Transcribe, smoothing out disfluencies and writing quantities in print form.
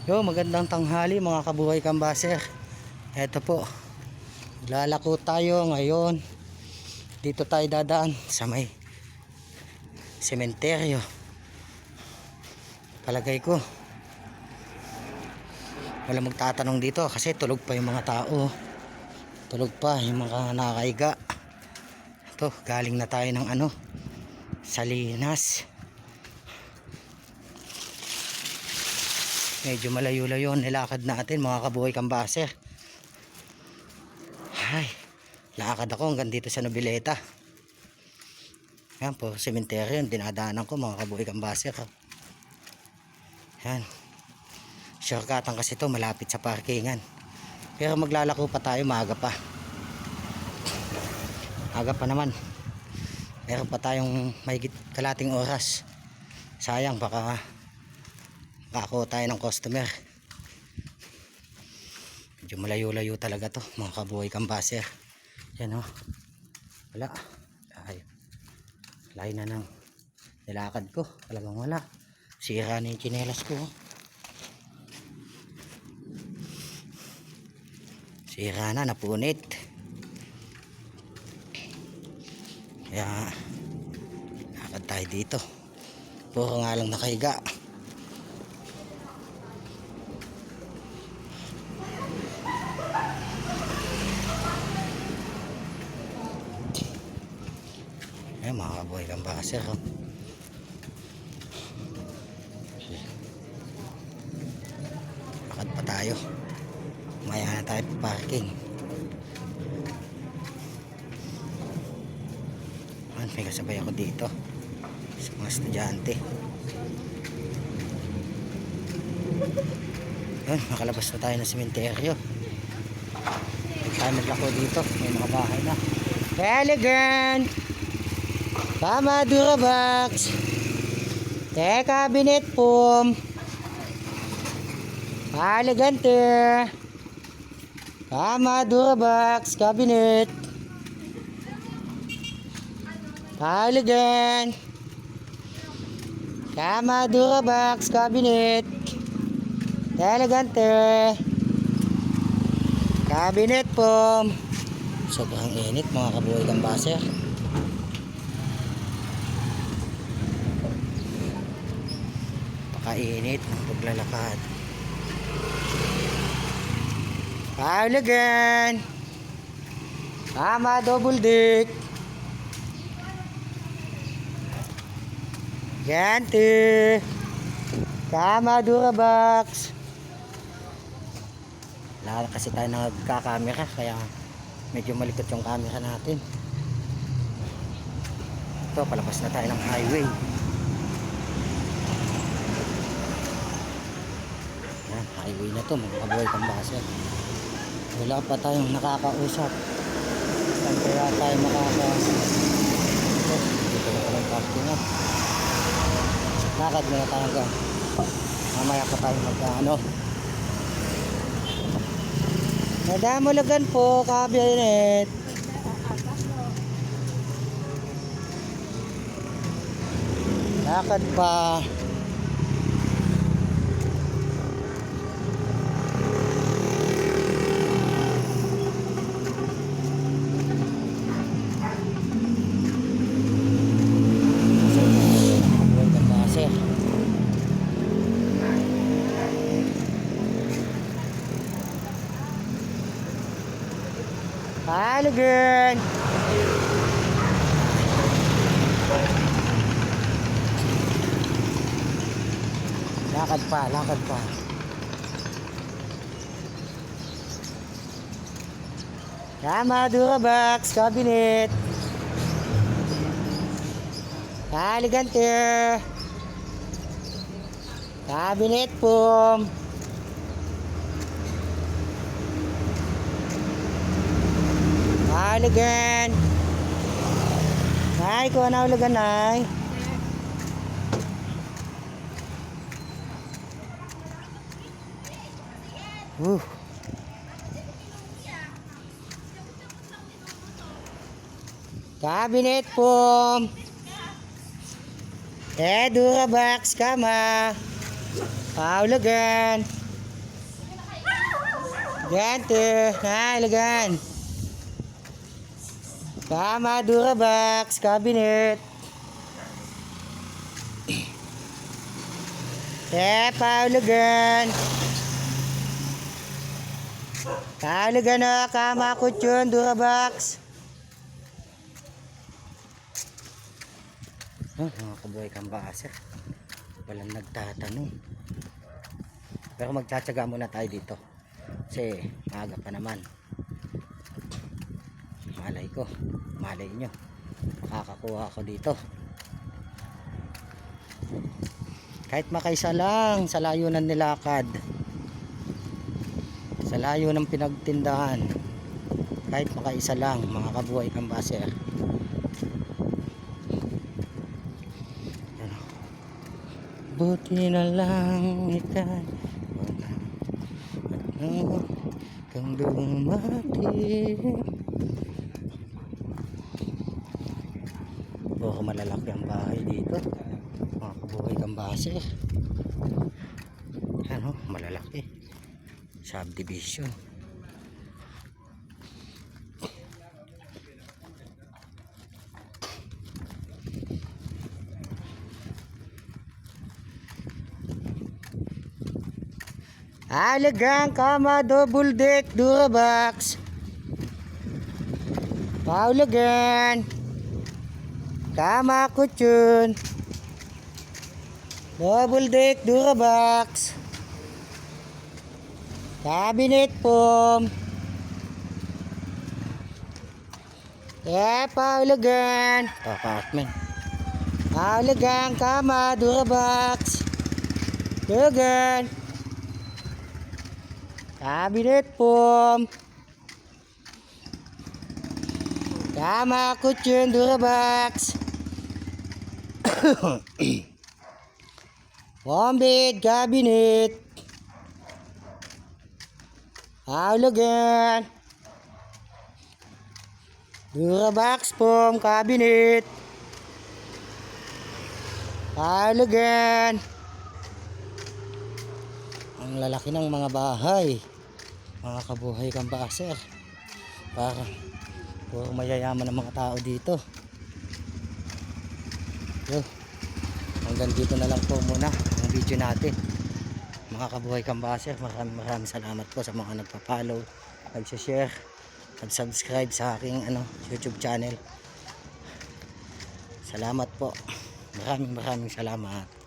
Yo, magandang tanghali mga kabuhay kambaser. Eto po, lalako tayo ngayon. Dito tayo dadaan sa may sementeryo. Palagay ko wala magtatanong dito kasi tulog pa yung mga tao. Tulog pa yung mga nakakaiga. Ito, galing na tayo ng Salinas. Medyo malayo-layo nilakad natin mga kabuhay kambaser. Ay, lakad ako hanggang dito sa Nobileta. Yan po, sementeryo yung dinadaanan ko mga kabuhay kambaser. Yan, shortcutan kasi to, malapit sa parkingan. Pero maglalako pa tayo, maaga pa. Aga pa naman. Meron pa tayong mahigit kalating oras. Sayang, baka ako tayo ng customer. Medyo malayo-layo talaga to mga kabuhay kambaser. Yan o, wala. Layo na ng nilakad ko, talagang wala. Sira na yung tsinelas ko. Sira na, napunit. Kaya lakad tayo dito. Puro nga lang nakahiga. Ayan mga kabuhay kambaser. Lakad pa tayo. Maya na tayo parking. May kasabay ako dito sa mga estudyante. Yun, makalabas na tayo ng sementeryo. Tayo maglako dito, may mga bahay na. Elegant Tama Durabox cabinet foam. Elegante Tama Durabox cabinet. Elegant Tama Durabox cabinet. Elegante cabinet foam. Sobrang init mga kabuhay kambaser. Pakainit ng paglalakad. Elegant Tama double deck. Gante Tama Durabox. Wala kasi tayo nagkakamera kaya medyo malikot yung camera natin. Ito, palabas na tayo ng highway. Yan, highway na to mga kabuhay kambaser. Wala pa tayong nakakausap. Saan kaya tayo dito na palang parking na. Lakad muna tayo hanggang mamaya pa tayo Madam Ulagan po, cabinet. Lakad pa. Elegant lakad pa. Tama Durabox cabinet. Elegante cabinet foam. Elegant. Ay, kuha na ulagan ay. Cabinet foam. Durabox kama. Paulagan. Gante. Ilagan. Tama, Durabox, cabinet. Paulagan. Paulagan na, kama ko yun, Durabox. Mga kabuhay kambasa. Walang nagtatanong. Pero magtsatsaga muna tayo dito. Kasi maaga pa naman. Malay nyo, makakakuha ako dito kahit makaisa lang sa layo ng nilakad, sa layo ng pinagtindahan, kahit makaisa lang mga kabuhay kambaser. Buti na lang ikay kang dumati. Baka malalaki ang bahay dito, mga kabuhay kambaser. Ano, malalaki subdivision. Alagang kama double deck Durabox. Paulagan. Kama kutsyon. Double deck Durabox. Cabinet foam. Paulagan. Apartment. Paulagan kama Durabox. Paulagan. Cabinet foam. Kama kutsyon Durabox. Foam bed cabinet. Paulagan. Durabox foam cabinet. Paulagan. Ang lalaki ng mga bahay, mga kabuhay kambaser. Para puro mayayaman ng mga tao dito. Yo, hanggang dito na lang po muna ang video natin, mga kabuhay kambaser. Maraming salamat po sa mga nagpa-follow, nag-share, nag-subscribe sa aking YouTube channel. Salamat po. Maraming salamat.